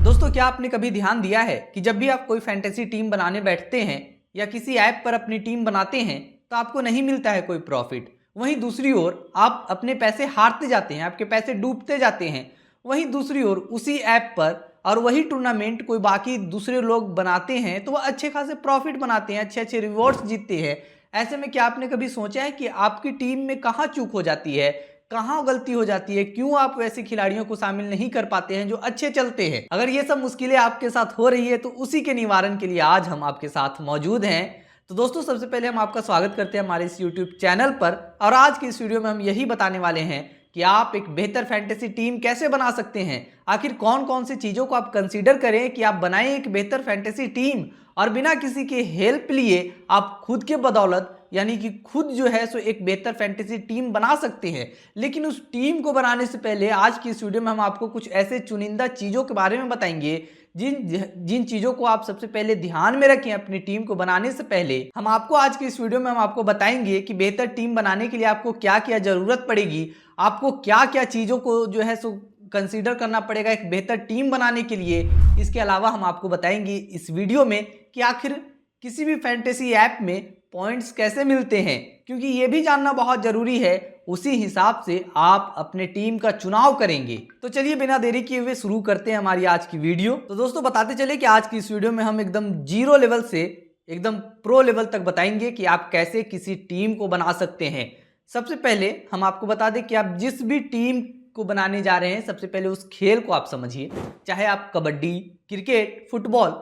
दोस्तों, क्या आपने कभी ध्यान दिया है कि जब भी आप कोई फैंटेसी टीम बनाने बैठते हैं या किसी ऐप पर अपनी टीम बनाते हैं तो आपको नहीं मिलता है कोई प्रॉफिट। वहीं दूसरी ओर आप अपने पैसे हारते जाते हैं, आपके पैसे डूबते जाते हैं। वहीं दूसरी ओर उसी ऐप पर और वही टूर्नामेंट कोई बाकी दूसरे लोग बनाते हैं तो वह अच्छे खासे प्रॉफिट बनाते हैं, अच्छे अच्छे रिवॉर्ड्स जीतते हैं। ऐसे में क्या आपने कभी सोचा है कि आपकी टीम में कहाँ चूक हो जाती है, कहाँ गलती हो जाती है, क्यों आप वैसे खिलाड़ियों को शामिल नहीं कर पाते हैं जो अच्छे चलते हैं? अगर ये सब मुश्किलें आपके साथ हो रही है तो उसी के निवारण के लिए आज हम आपके साथ मौजूद हैं। तो दोस्तों, सबसे पहले हम आपका स्वागत करते हैं हमारे इस यूट्यूब चैनल पर। और आज की इस वीडियो में हम यही बताने वाले हैं कि आप एक बेहतर फैंटेसी टीम कैसे बना सकते हैं। आखिर कौन कौन सी चीजों को आप कंसीडर करें कि आप बनाएं एक बेहतर फैंटेसी टीम, और बिना किसी के हेल्प लिए आप खुद के बदौलत यानी कि खुद जो है सो एक बेहतर फैंटेसी टीम बना सकते हैं। लेकिन उस टीम को बनाने से पहले आज की इस वीडियो में हम आपको कुछ ऐसे चुनिंदा चीज़ों के बारे में बताएंगे जिन जिन चीज़ों को आप सबसे पहले ध्यान में रखें अपनी टीम को बनाने से पहले। हम आपको आज की इस वीडियो में हम आपको बताएंगे कि बेहतर टीम बनाने के लिए आपको क्या क्या ज़रूरत पड़ेगी, आपको क्या क्या चीज़ों को जो है सो कंसीडर करना पड़ेगा एक बेहतर टीम बनाने के लिए। इसके अलावा हम आपको बताएंगे इस वीडियो में कि आखिर किसी भी फैंटेसी ऐप में पॉइंट्स कैसे मिलते हैं, क्योंकि ये भी जानना बहुत जरूरी है। उसी हिसाब से आप अपने टीम का चुनाव करेंगे। तो चलिए बिना देरी किए हुए शुरू करते हैं हमारी आज की वीडियो। तो दोस्तों, बताते चले कि आज की इस वीडियो में हम एकदम जीरो लेवल से एकदम प्रो लेवल तक बताएंगे कि आप कैसे किसी टीम को बना सकते हैं। सबसे पहले हम आपको बता दें कि आप जिस भी टीम को बनाने जा रहे हैं सबसे पहले उस खेल को आप समझिए। चाहे आप कबड्डी, क्रिकेट, फुटबॉल,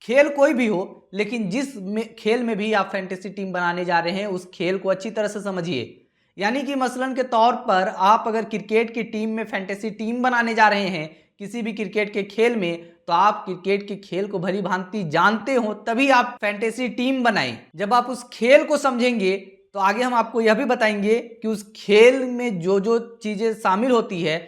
खेल कोई भी हो, लेकिन खेल में भी आप फैंटेसी टीम बनाने जा रहे हैं उस खेल को अच्छी तरह से समझिए। यानी कि मसलन के तौर पर आप अगर क्रिकेट की टीम में फैंटेसी टीम बनाने जा रहे हैं किसी भी क्रिकेट के खेल में, तो आप क्रिकेट के खेल को भली भांति जानते हो तभी आप फैंटेसी टीम बनाएं। जब आप उस खेल को समझेंगे तो आगे हम आपको यह भी बताएंगे कि उस खेल में जो जो चीजें शामिल होती है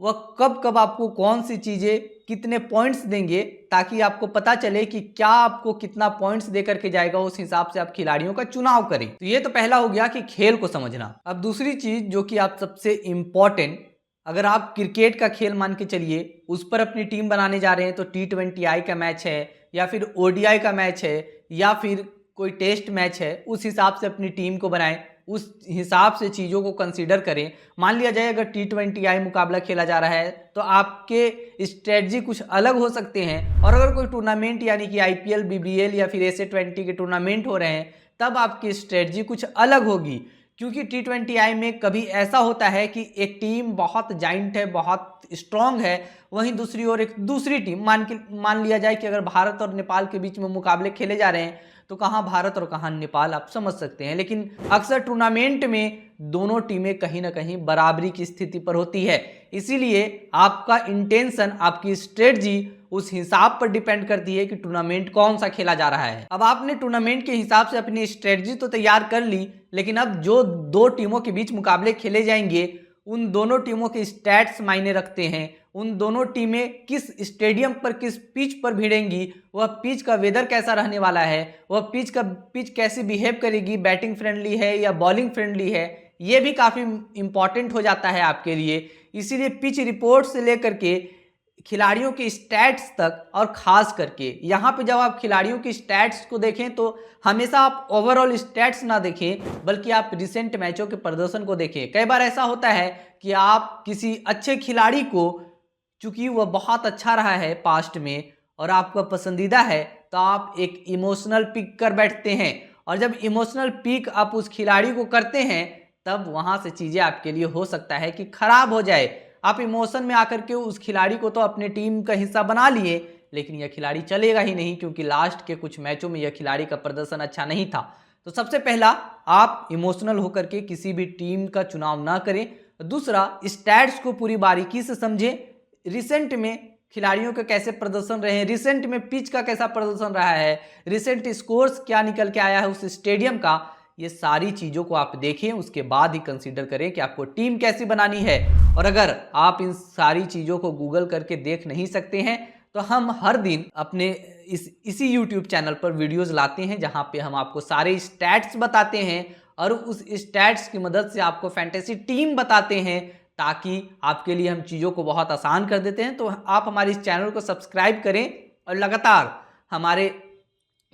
वह कब कब आपको कौन सी चीजें कितने पॉइंट्स देंगे, ताकि आपको पता चले कि क्या आपको कितना पॉइंट्स दे करके जाएगा, उस हिसाब से आप खिलाड़ियों का चुनाव करें। तो ये तो पहला हो गया कि खेल को समझना। अब दूसरी चीज जो कि आप सबसे इंपॉर्टेंट, अगर आप क्रिकेट का खेल मान के चलिए उस पर अपनी टीम बनाने जा रहे हैं तो T20I का मैच है या फिर ODI का मैच है या फिर कोई टेस्ट मैच है, उस हिसाब से अपनी टीम को बनाएं, उस हिसाब से चीज़ों को कंसीडर करें। मान लिया जाए अगर T20I मुकाबला खेला जा रहा है तो आपके स्ट्रेटजी कुछ अलग हो सकते हैं, और अगर कोई टूर्नामेंट यानी कि IPL, BBL या फिर SA20 के टूर्नामेंट हो रहे हैं तब आपकी स्ट्रेटजी कुछ अलग होगी। क्योंकि T20I में कभी ऐसा होता है कि एक टीम बहुत जाइंट है, बहुत स्ट्रांग है, वहीं दूसरी ओर एक दूसरी टीम मान लिया जाए कि अगर भारत और नेपाल के बीच में मुकाबले खेले जा रहे हैं तो कहाँ भारत और कहाँ नेपाल आप समझ सकते हैं। लेकिन अक्सर टूर्नामेंट में दोनों टीमें कहीं ना कहीं बराबरी की स्थिति पर होती है, इसीलिए आपका इंटेंशन, आपकी स्ट्रेटजी उस हिसाब पर डिपेंड करती है कि टूर्नामेंट कौन सा खेला जा रहा है। अब आपने टूर्नामेंट के हिसाब से अपनी स्ट्रेटजी तो तैयार कर ली, लेकिन अब जो दो टीमों के बीच मुकाबले खेले जाएंगे उन दोनों टीमों के स्टैट्स मायने रखते हैं। उन दोनों टीमें किस स्टेडियम पर, किस पिच पर भिड़ेंगी, वह पिच का वेदर कैसा रहने वाला है, वह पिच कैसे बिहेव करेगी, बैटिंग फ्रेंडली है या बॉलिंग फ्रेंडली है, ये भी काफ़ी इंपॉर्टेंट हो जाता है आपके लिए। इसीलिए पिच रिपोर्ट से लेकर के खिलाड़ियों के स्टैट्स तक, और खास करके यहाँ पे जब आप खिलाड़ियों की स्टैट्स को देखें तो हमेशा आप ओवरऑल स्टैट्स ना देखें बल्कि आप रिसेंट मैचों के प्रदर्शन को देखें। कई बार ऐसा होता है कि आप किसी अच्छे खिलाड़ी को, चूंकि वह बहुत अच्छा रहा है पास्ट में और आपका पसंदीदा है, तो आप एक इमोशनल पिक कर बैठते हैं, और जब इमोशनल पिक आप उस खिलाड़ी को करते हैं तब वहां से चीजें आपके लिए हो सकता है कि खराब हो जाए। आप इमोशन में आकर के उस खिलाड़ी को तो अपने टीम का हिस्सा बना लिए, लेकिन यह खिलाड़ी चलेगा ही नहीं, क्योंकि लास्ट के कुछ मैचों में यह खिलाड़ी का प्रदर्शन अच्छा नहीं था। तो सबसे पहला, आप इमोशनल होकर के किसी भी टीम का चुनाव ना करें। दूसरा, स्टैट्स को पूरी बारीकी से समझें। रिसेंट में खिलाड़ियों के कैसे प्रदर्शन रहे हैं, रिसेंट में पिच का कैसा प्रदर्शन रहा है, रिसेंट स्कोर्स क्या निकल के आया है उस स्टेडियम का, ये सारी चीज़ों को आप देखें, उसके बाद ही कंसीडर करें कि आपको टीम कैसी बनानी है। और अगर आप इन सारी चीज़ों को गूगल करके देख नहीं सकते हैं तो हम हर दिन अपने इसी YouTube चैनल पर वीडियोस लाते हैं जहां पे हम आपको सारे स्टैट्स बताते हैं और उस स्टैट्स की मदद से आपको फैंटेसी टीम बताते हैं, ताकि आपके लिए हम चीज़ों को बहुत आसान कर देते हैं। तो आप हमारे इस चैनल को सब्सक्राइब करें और लगातार हमारे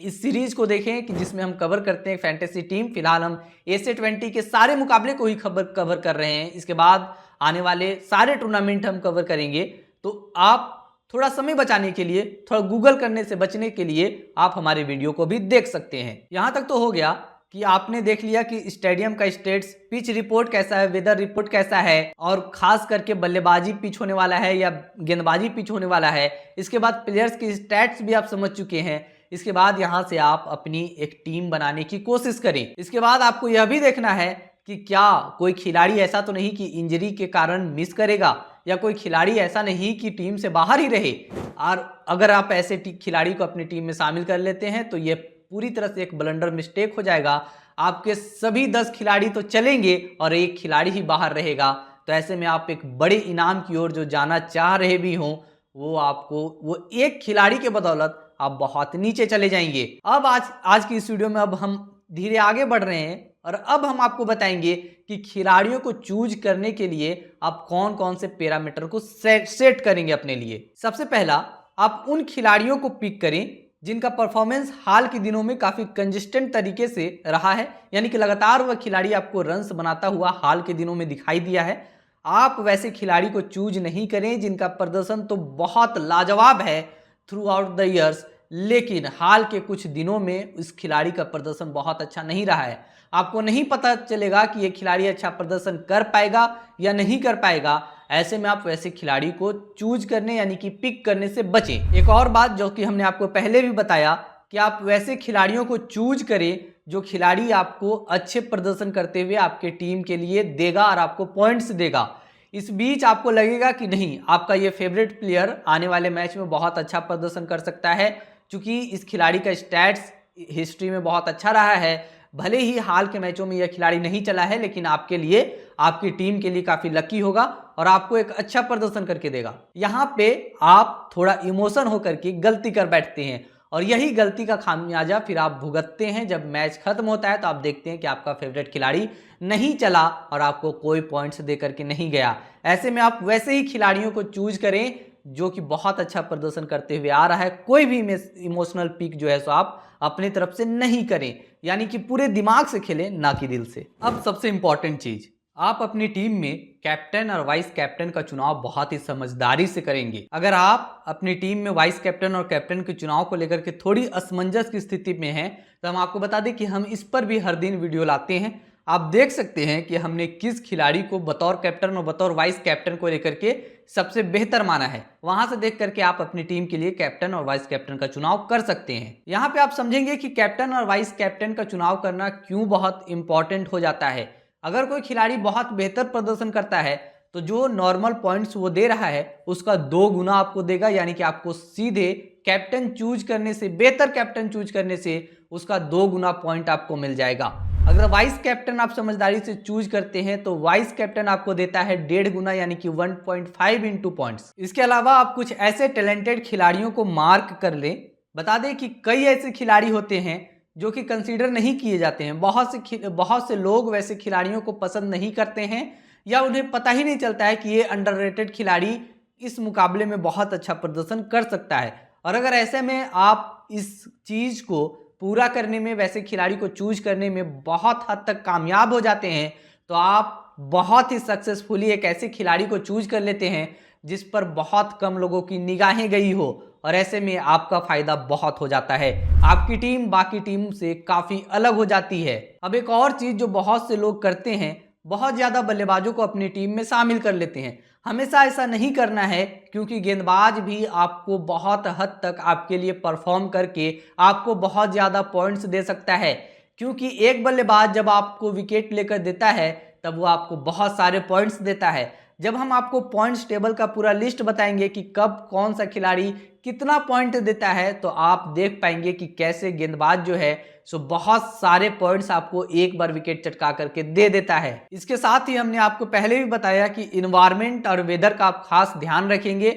इस सीरीज को देखें कि जिसमें हम कवर करते हैं फैंटेसी टीम। फिलहाल हम एशिया 20 के सारे मुकाबले को ही कवर कर रहे हैं। इसके बाद आने वाले सारे टूर्नामेंट हम कवर करेंगे। तो आप थोड़ा समय बचाने के लिए, थोड़ा गूगल करने से बचने के लिए आप हमारे वीडियो को भी देख सकते हैं। यहाँ तक तो हो गया कि आपने देख लिया कि स्टेडियम का स्टेट्स, पिच रिपोर्ट कैसा है, वेदर रिपोर्ट कैसा है, और खास करके बल्लेबाजी पिच होने वाला है या गेंदबाजी पिच होने वाला है। इसके बाद प्लेयर्स की स्टैट्स भी आप समझ चुके हैं। इसके बाद यहाँ से आप अपनी एक टीम बनाने की कोशिश करें। इसके बाद आपको यह भी देखना है कि क्या कोई खिलाड़ी ऐसा तो नहीं कि इंजरी के कारण मिस करेगा, या कोई खिलाड़ी ऐसा नहीं कि टीम से बाहर ही रहे। और अगर आप ऐसे खिलाड़ी को अपनी टीम में शामिल कर लेते हैं तो ये पूरी तरह से एक ब्लंडर मिस्टेक हो जाएगा। आपके सभी 10 खिलाड़ी तो चलेंगे और एक खिलाड़ी ही बाहर रहेगा। तो ऐसे में आप एक बड़े इनाम की ओर जो जाना चाह रहे भी हों, वो एक खिलाड़ी के बदौलत आप बहुत नीचे चले जाएंगे। अब आज की इस वीडियो में अब हम धीरे आगे बढ़ रहे हैं और अब हम आपको बताएंगे कि खिलाड़ियों को चूज करने के लिए आप कौन कौन से पैरामीटर को सेट करेंगे अपने लिए। सबसे पहला, आप उन खिलाड़ियों को पिक करें जिनका परफॉर्मेंस हाल के दिनों में काफी कंसिस्टेंट तरीके से रहा है, यानी कि लगातार वह खिलाड़ी आपको रन्स बनाता हुआ हाल के दिनों में दिखाई दिया है। आप वैसे खिलाड़ी को चूज नहीं करें जिनका प्रदर्शन तो बहुत लाजवाब है थ्रू आउट द ईयर्स, लेकिन हाल के कुछ दिनों में इस खिलाड़ी का प्रदर्शन बहुत अच्छा नहीं रहा है। आपको नहीं पता चलेगा कि ये खिलाड़ी अच्छा प्रदर्शन कर पाएगा या नहीं कर पाएगा। ऐसे में आप वैसे खिलाड़ी को चूज करने यानी कि पिक करने से बचें। एक और बात जो कि हमने आपको पहले भी बताया कि आप वैसे खिलाड़ियों को चूज करें जो खिलाड़ी आपको अच्छे प्रदर्शन करते हुए आपके टीम के लिए देगा और आपको पॉइंट्स देगा। इस बीच आपको लगेगा कि नहीं, आपका ये फेवरेट प्लेयर आने वाले मैच में बहुत अच्छा प्रदर्शन कर सकता है, क्योंकि इस खिलाड़ी का स्टैट्स हिस्ट्री में बहुत अच्छा रहा है। भले ही हाल के मैचों में यह खिलाड़ी नहीं चला है, लेकिन आपके लिए, आपकी टीम के लिए काफी लकी होगा और आपको एक अच्छा प्रदर्शन करके देगा। यहाँ पे आप थोड़ा इमोशन होकर के गलती कर बैठते हैं और यही गलती का खामियाजा फिर आप भुगतते हैं। जब मैच खत्म होता है तो आप देखते हैं कि आपका फेवरेट खिलाड़ी नहीं चला और आपको कोई पॉइंट्स दे करके नहीं गया। ऐसे में आप वैसे ही खिलाड़ियों को चूज करें जो कि बहुत अच्छा प्रदर्शन करते हुए आ रहा है। कोई भी इमोशनल पिक जो है सो आप अपनी तरफ से नहीं करें, यानी कि पूरे दिमाग से खेलें, ना कि दिल से। अब सबसे इंपॉर्टेंट चीज, आप अपनी टीम में कैप्टन और वाइस कैप्टन का चुनाव बहुत ही समझदारी से करेंगे। अगर आप अपनी टीम में वाइस कैप्टन और कैप्टन के चुनाव को लेकर के थोड़ी असमंजस की स्थिति में हैं, तो हम आपको बता दें कि हम इस पर भी हर दिन वीडियो लाते हैं। आप देख सकते हैं कि हमने किस खिलाड़ी को बतौर कैप्टन और बतौर वाइस कैप्टन को लेकर के सबसे बेहतर माना है। वहां से देख करके आप अपनी टीम के लिए कैप्टन और वाइस कैप्टन का चुनाव कर सकते हैं। यहाँ पे आप समझेंगे कि कैप्टन और वाइस कैप्टन का चुनाव करना क्यों बहुत इंपॉर्टेंट हो जाता है। अगर कोई खिलाड़ी बहुत बेहतर प्रदर्शन करता है तो जो नॉर्मल पॉइंट्स वो दे रहा है उसका 2 गुना आपको देगा, यानी कि आपको सीधे कैप्टन चूज करने से, बेहतर कैप्टन चूज करने से उसका 2 गुना पॉइंट आपको मिल जाएगा। अगर वाइस कैप्टन आप समझदारी से चूज करते हैं तो वाइस कैप्टन आपको देता है 1.5 गुना, यानी कि 1.5 इंटू पॉइंट्स। इसके अलावा आप कुछ ऐसे टैलेंटेड खिलाड़ियों को मार्क कर लें। बता दें कि कई ऐसे खिलाड़ी होते हैं जो कि कंसीडर नहीं किए जाते हैं। बहुत से लोग वैसे खिलाड़ियों को पसंद नहीं करते हैं या उन्हें पता ही नहीं चलता है कि ये अंडररेटेड खिलाड़ी इस मुकाबले में बहुत अच्छा प्रदर्शन कर सकता है। और अगर ऐसे में आप इस चीज को पूरा करने में, वैसे खिलाड़ी को चूज करने में बहुत हद तक कामयाब हो जाते हैं, तो आप बहुत ही सक्सेसफुली एक ऐसे खिलाड़ी को चूज कर लेते हैं जिस पर बहुत कम लोगों की निगाहें गई हो, और ऐसे में आपका फायदा बहुत हो जाता है। आपकी टीम बाकी टीम से काफी अलग हो जाती है। अब एक और चीज जो बहुत से लोग करते हैं, बहुत ज्यादा बल्लेबाजों को अपनी टीम में शामिल कर लेते हैं। हमेशा ऐसा नहीं करना है, क्योंकि गेंदबाज भी आपको बहुत हद तक आपके लिए परफॉर्म करके आपको बहुत ज्यादा पॉइंट्स दे सकता है। क्योंकि एक बल्लेबाज जब आपको विकेट लेकर देता है तब वो आपको बहुत सारे पॉइंट्स देता है। जब हम आपको पॉइंट्स टेबल का पूरा लिस्ट बताएंगे कि कब कौन सा खिलाड़ी कितना पॉइंट देता है, तो आप देख पाएंगे कि कैसे गेंदबाज जो है सो बहुत सारे पॉइंट्स आपको एक बार विकेट चटका करके दे देता है। इसके साथ ही हमने आपको पहले भी बताया कि इन्वायरमेंट और वेदर का आप खास ध्यान रखेंगे।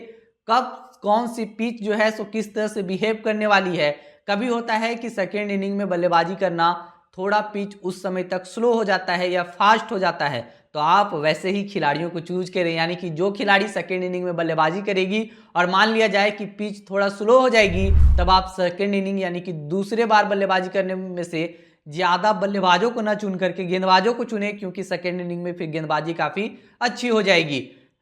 कब कौन सी पिच जो है सो किस तरह से बिहेव करने वाली है। कभी होता है कि सेकेंड इनिंग में बल्लेबाजी करना थोड़ा पिच उस समय तक स्लो हो जाता है या फास्ट हो जाता है, तो तो आप वैसे ही खिलाड़ियों को चूज करें, यानी कि जो खिलाड़ी सेकेंड इनिंग में बल्लेबाजी करेगी और मान लिया जाए कि पिच थोड़ा स्लो हो जाएगी, तब आप सेकेंड इनिंग यानी कि दूसरे बार बल्लेबाजी करने में से ज़्यादा बल्लेबाजों को न चुन करके गेंदबाजों को चुने, क्योंकि सेकेंड इनिंग में फिर गेंदबाजी काफ़ी अच्छी हो जाएगी।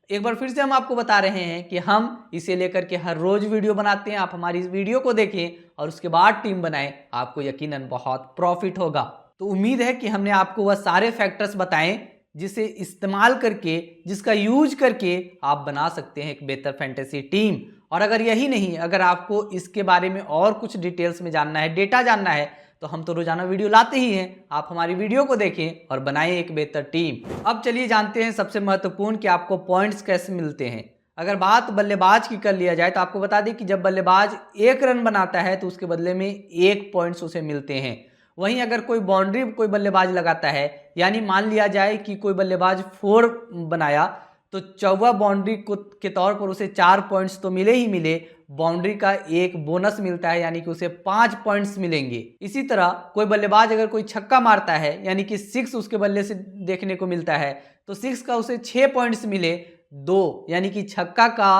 एक बार फिर से हम आपको बता रहे हैं कि हम इसे लेकर के हर रोज़ वीडियो बनाते हैं। आप हमारी इस वीडियो को देखें और उसके बाद टीम बनाएं, आपको यकीनन बहुत प्रॉफिट होगा। तो उम्मीद है कि हमने आपको वह सारे फैक्टर्स बताएं जिसे इस्तेमाल करके, जिसका यूज करके आप बना सकते हैं एक बेहतर फैंटेसी टीम। और अगर यही नहीं, अगर आपको इसके बारे में और कुछ डिटेल्स में जानना है, डेटा जानना है, तो हम तो रोजाना वीडियो लाते ही हैं। आप हमारी वीडियो को देखें और बनाएं एक बेहतर टीम। अब चलिए जानते हैं सबसे महत्वपूर्ण कि आपको पॉइंट्स कैसे मिलते हैं। अगर बात बल्लेबाज की कर लिया जाए तो आपको बता दें कि जब बल्लेबाज 1 रन बनाता है तो उसके बदले में 1 पॉइंट्स उसे मिलते हैं। वहीं अगर कोई बाउंड्री कोई बल्लेबाज लगाता है, यानी मान लिया जाए कि कोई बल्लेबाज 4 बनाया, तो 4वां बाउंड्री के तौर पर उसे 4 पॉइंट्स तो मिले ही मिले, बाउंड्री का 1 बोनस मिलता है, यानी कि उसे 5 पॉइंट्स मिलेंगे। इसी तरह कोई बल्लेबाज अगर कोई छक्का मारता है, यानी कि 6 उसके बल्ले से देखने को मिलता है, तो 6 का उसे 6 पॉइंट्स मिले, 2 यानी कि छक्का का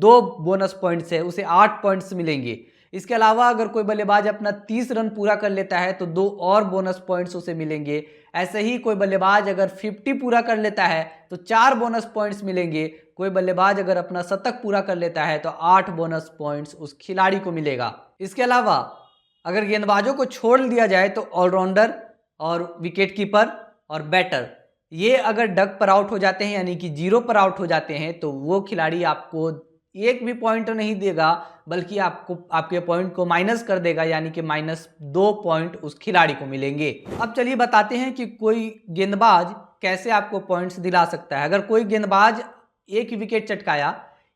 2 बोनस पॉइंट्स है, उसे 8 पॉइंट्स मिलेंगे। इसके अलावा अगर कोई बल्लेबाज अपना 30 रन पूरा कर लेता है तो 2 और बोनस पॉइंट्स उसे मिलेंगे। ऐसे ही कोई बल्लेबाज अगर 50 पूरा कर लेता है तो 4 बोनस पॉइंट्स मिलेंगे। कोई बल्लेबाज अगर अपना शतक पूरा कर लेता है तो 8 बोनस पॉइंट्स उस खिलाड़ी को मिलेगा। इसके अलावा अगर गेंदबाजों को छोड़ दिया जाए तो ऑलराउंडर और विकेट कीपर और बैटर, ये अगर डक पर आउट हो जाते हैं, यानी कि 0 पर आउट हो जाते हैं, तो वो खिलाड़ी आपको 1 भी पॉइंट नहीं देगा, बल्कि आपको आपके पॉइंट को माइनस कर देगा, यानी कि -2 पॉइंट उस खिलाड़ी को मिलेंगे। अब चलिए बताते हैं कि कोई गेंदबाज कैसे आपको पॉइंट्स दिला सकता है। अगर कोई गेंदबाज 1 विकेट चटकाया,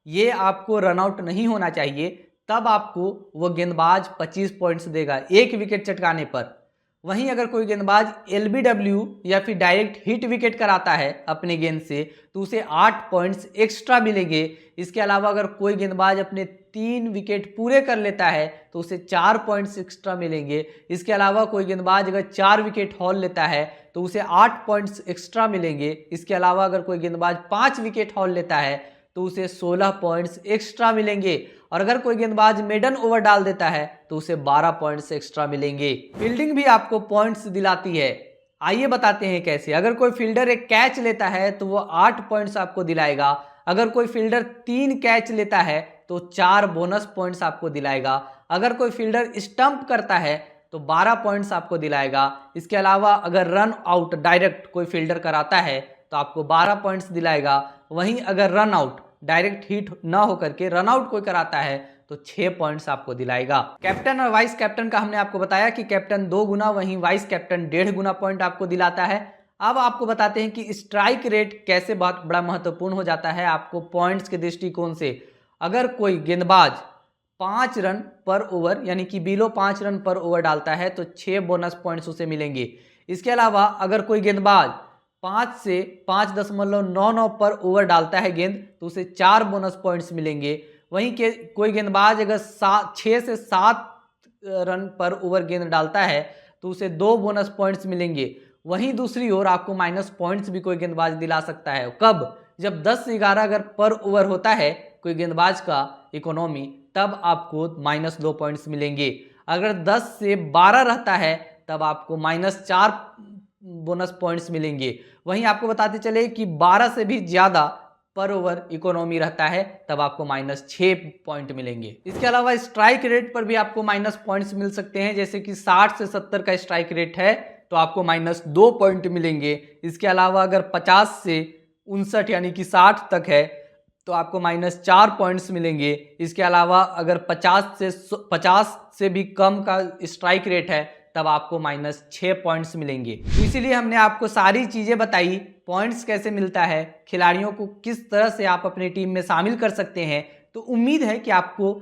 ये आपको रनआउट नहीं होना चाहिए, तब आपको वो गेंदबाज 25 पॉइंट्स देगा 1 विकेट चटकाने पर। वहीं अगर कोई गेंदबाज LBW या फिर डायरेक्ट हिट विकेट कराता है अपने गेंद से, तो उसे 8 पॉइंट्स एक्स्ट्रा मिलेंगे। इसके अलावा अगर कोई गेंदबाज अपने 3 विकेट पूरे कर लेता है तो उसे 4 पॉइंट्स एक्स्ट्रा मिलेंगे। इसके अलावा कोई गेंदबाज अगर 4 विकेट हॉल लेता है तो उसे 8 पॉइंट्स एक्स्ट्रा मिलेंगे। इसके अलावा अगर कोई गेंदबाज 5 विकेट हॉल लेता है तो उसे 16 पॉइंट्स एक्स्ट्रा मिलेंगे। और अगर कोई गेंदबाज मेडन ओवर डाल देता है तो उसे 12 पॉइंट्स एक्स्ट्रा मिलेंगे। फील्डिंग भी आपको पॉइंट्स दिलाती है। आइए बताते हैं कैसे। अगर कोई फील्डर एक कैच लेता है तो वो 8 पॉइंट्स आपको दिलाएगा। अगर कोई फील्डर 3 कैच लेता है तो 4 बोनस पॉइंट्स आपको दिलाएगा। अगर कोई फील्डर स्टंप करता है तो 12 पॉइंट्स आपको दिलाएगा। इसके अलावा अगर रन आउट डायरेक्ट कोई फील्डर कराता है तो आपको 12 पॉइंट्स दिलाएगा। वहीं अगर रन आउट डायरेक्ट हिट ना होकर के रन आउट कोई कराता है तो 6 पॉइंट्स आपको दिलाएगा। कैप्टन और वाइस कैप्टन का हमने आपको बताया कि कैप्टन 2 गुना, वहीं वाइस कैप्टन 1.5 गुना पॉइंट आपको दिलाता है। अब आपको बताते हैं कि स्ट्राइक रेट कैसे बहुत बड़ा महत्वपूर्ण हो जाता है आपको पॉइंट्स के दृष्टिकोण से। अगर कोई गेंदबाज 5 रन पर ओवर, यानी कि बिलो 5 रन पर ओवर डालता है तो 6 बोनस पॉइंट्स उसे मिलेंगे। इसके अलावा अगर कोई गेंदबाज 5 से 5.99 पर ओवर डालता है गेंद तो उसे 4 बोनस पॉइंट्स मिलेंगे। वहीं के कोई गेंदबाज अगर 6 से 7 रन पर ओवर गेंद डालता है तो उसे 2 बोनस पॉइंट्स मिलेंगे। वहीं दूसरी ओर आपको माइनस पॉइंट्स भी कोई गेंदबाज दिला सकता है। कब? जब 10 से 11 अगर पर ओवर होता है कोई गेंदबाज का इकोनॉमी, तब आपको -2 पॉइंट्स मिलेंगे। अगर 10 से 12 रहता है तब आपको -4 बोनस पॉइंट्स मिलेंगे। वहीं आपको बताते चले कि 12 से भी ज़्यादा पर ओवर इकोनॉमी रहता है तब आपको -6 पॉइंट मिलेंगे। इसके अलावा स्ट्राइक रेट पर भी आपको माइनस पॉइंट्स मिल सकते हैं। जैसे कि 60 से 70 का स्ट्राइक रेट है तो आपको -2 पॉइंट मिलेंगे। इसके अलावा अगर 50 से 59 यानी कि 60 तक है तो आपको -4 पॉइंट्स मिलेंगे। इसके अलावा अगर 50 से भी कम का स्ट्राइक रेट है तब आपको -6 पॉइंट्स मिलेंगे। तो इसीलिए हमने आपको सारी चीज़ें बताई, पॉइंट्स कैसे मिलता है, खिलाड़ियों को किस तरह से आप अपनी टीम में शामिल कर सकते हैं। तो उम्मीद है कि आपको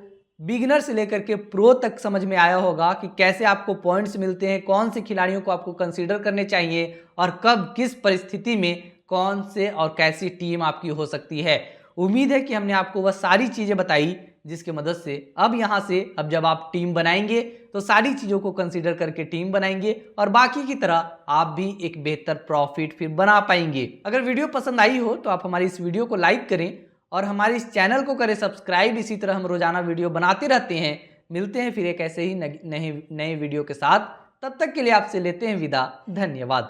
बिगिनर से लेकर के प्रो तक समझ में आया होगा कि कैसे आपको पॉइंट्स मिलते हैं, कौन से खिलाड़ियों को आपको कंसीडर करने चाहिए और कब किस परिस्थिति में कौन से और कैसी टीम आपकी हो सकती है। उम्मीद है कि हमने आपको वह सारी चीज़ें बताई जिसके मदद से अब यहाँ से अब जब आप टीम बनाएंगे तो सारी चीज़ों को कंसीडर करके टीम बनाएंगे और बाकी की तरह आप भी एक बेहतर प्रॉफिट फिर बना पाएंगे। अगर वीडियो पसंद आई हो तो आप हमारी इस वीडियो को लाइक करें और हमारे इस चैनल को करें सब्सक्राइब। इसी तरह हम रोजाना वीडियो बनाते रहते हैं। मिलते हैं फिर एक ऐसे ही नए वीडियो के साथ। तब तक के लिए आपसे लेते हैं विदा। धन्यवाद।